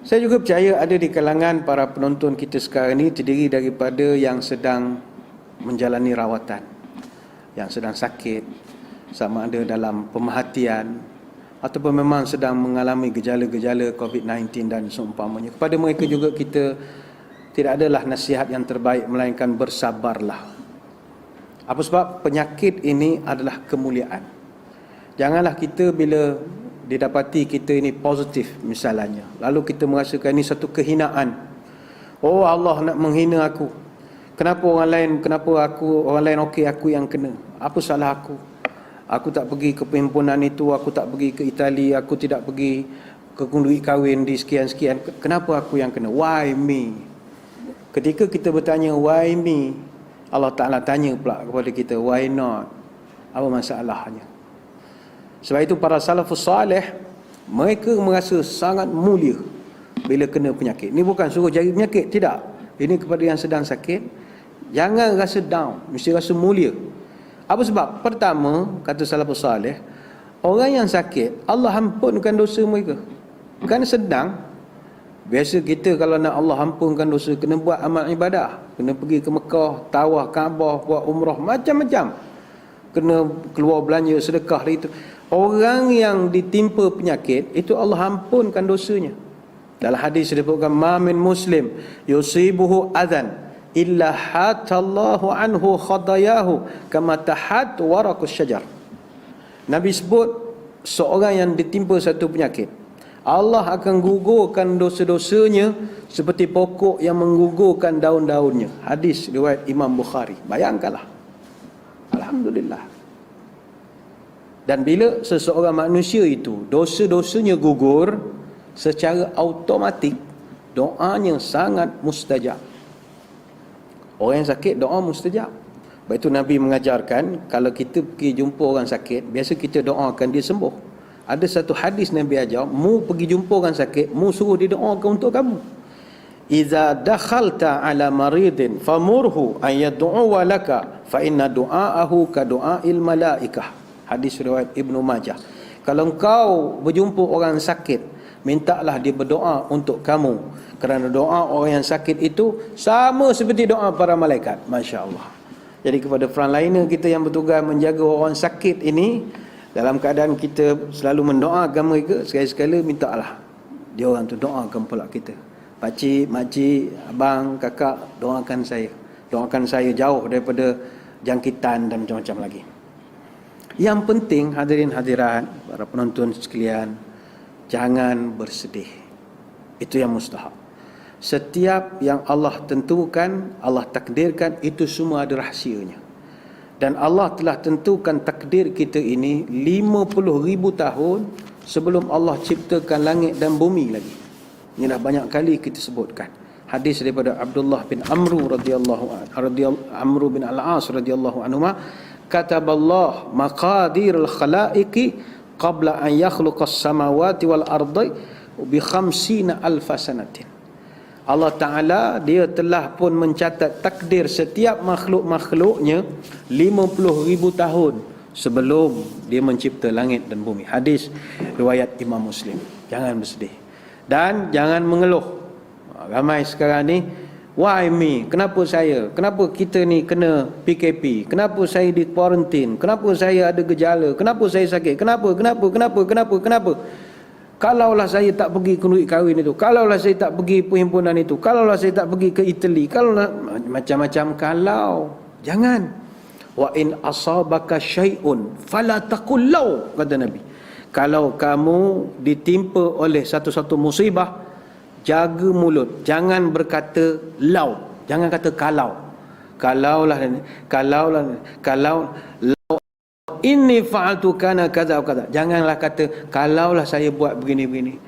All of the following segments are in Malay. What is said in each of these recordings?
Saya juga percaya ada di kalangan para penonton kita sekarang ini terdiri daripada yang sedang menjalani rawatan, yang sedang sakit, sama ada dalam pemerhatian ataupun memang sedang mengalami gejala-gejala COVID-19 dan seumpamanya. Kepada mereka juga kita tidak adalah nasihat yang terbaik melainkan bersabarlah. Apa sebab? Penyakit ini adalah kemuliaan. Janganlah kita bila didapati kita ini positif misalnya, lalu kita merasakan ini satu kehinaan. Oh, Allah nak menghina aku. Kenapa orang lain okey, aku yang kena. Apa salah aku? Aku tak pergi ke perhimpunan itu, aku tak pergi ke Itali, aku tidak pergi ke duit kahwin di sekian-sekian. Kenapa aku yang kena? Why me? Ketika kita bertanya why me, Allah Ta'ala tanya pula kepada kita why not? Apa masalahnya? Sebab itu para salafus salih, mereka merasa sangat mulia bila kena penyakit. Ini bukan suruh cari penyakit, tidak. Ini kepada yang sedang sakit, jangan rasa down, mesti rasa mulia. Apa sebab? Pertama, kata salafus salih, orang yang sakit, Allah ampunkan dosa mereka. Kan sedang. Biasa kita kalau nak Allah ampunkan dosa, kena buat amal ibadah, kena pergi ke Mekah, tawaf Kaabah, buat umrah, macam-macam. Kena keluar belanja, sedekah itu. Orang yang ditimpa penyakit, itu Allah ampunkan dosanya. Dalam hadis disebutkan, ma min muslim yusibuhu adhan illa hatallahu anhu khadayahu kama tahat waraqus syajar. Nabi sebut seorang yang ditimpa satu penyakit, Allah akan gugurkan dosa-dosanya seperti pokok yang menggugurkan daun-daunnya. Hadis riwayat Imam Bukhari. Bayangkanlah. Alhamdulillah. Dan bila seseorang manusia itu dosa-dosanya gugur, secara automatik doanya sangat mustajab. Orang yang sakit doa mustajab. Sebab itu Nabi mengajarkan, kalau kita pergi jumpa orang sakit, biasa kita doakan dia sembuh. Ada satu hadis Nabi ajar, mu pergi jumpa orang sakit, mu suruh dia doakan untuk kamu. Iza dakhalta ala maridin famurhu an yad'u laka fa inna du'aahu ka du'ail malaikah. Hadis riwayat Ibnu Majah. Kalau engkau berjumpa orang sakit, mintalah dia berdoa untuk kamu, kerana doa orang yang sakit itu sama seperti doa para malaikat. Masya Allah. Jadi kepada frontliner kita yang bertugas menjaga orang sakit ini, dalam keadaan kita selalu mendoakan mereka, sekali-sekala mintalah dia orang tu doakan pula kita. Pakcik, makcik, abang, kakak, doakan saya. Doakan saya jauh daripada jangkitan dan macam-macam lagi. Yang penting, hadirin hadirat, para penonton sekalian, jangan bersedih. Itu yang mustahab. Setiap yang Allah tentukan, Allah takdirkan, itu semua ada rahsianya. Dan Allah telah tentukan takdir kita ini 50,000 tahun sebelum Allah ciptakan langit dan bumi lagi. Ini dah banyak kali kita sebutkan. Hadis daripada Abdullah bin Amru Amru bin Al-As radhiyallahu anhu, kataballah maqadirul khalaiqi qabla an yakhluqas samawati wal ardi bi 50,000 sanatin. Allah Ta'ala, dia telah pun mencatat takdir setiap makhluk-makhluknya 50,000 tahun sebelum dia mencipta langit dan bumi. Hadis riwayat Imam Muslim. Jangan bersedih dan jangan mengeluh. Ramai sekarang ni, why me? Kenapa saya? Kenapa kita ni kena PKP? Kenapa saya di kuarantin? Kenapa saya ada gejala? Kenapa saya sakit? Kenapa? Kalaulah saya tak pergi ke duit kahwin itu, kalaulah saya tak pergi perhimpunan itu, kalaulah saya tak pergi ke Itali, kalaulah macam-macam kalau. Jangan. Wa in asabaka syai'un fala taqul law, kata Nabi. Kalau kamu ditimpa oleh satu-satu musibah, jaga mulut, jangan berkata law, jangan kata kalau. Kalau inni fa'altu kana kaza kaza. Janganlah kata kalaulah saya buat begini-begini,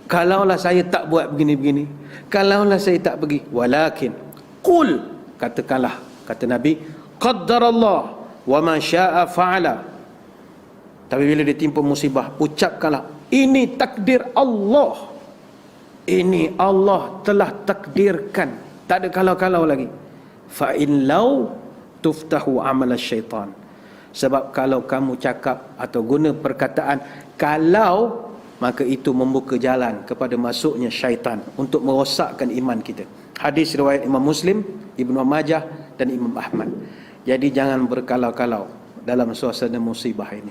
kalaulah saya tak buat begini-begini, kalaulah saya tak pergi. Walakin qul, katakanlah, kata Nabi, qaddarallah wa ma syaa fa'ala. Tapi bila ditimpa musibah, ucapkanlah, ini takdir Allah. Ini Allah telah takdirkan. Tak ada kalau-kalau lagi. Fa in law tuftahu amal syaitan. Sebab kalau kamu cakap atau guna perkataan kalau, maka itu membuka jalan kepada masuknya syaitan untuk merosakkan iman kita. Hadis riwayat Imam Muslim, Ibnu Majah dan Imam Ahmad. Jadi jangan berkalau-kalau dalam suasana musibah ini.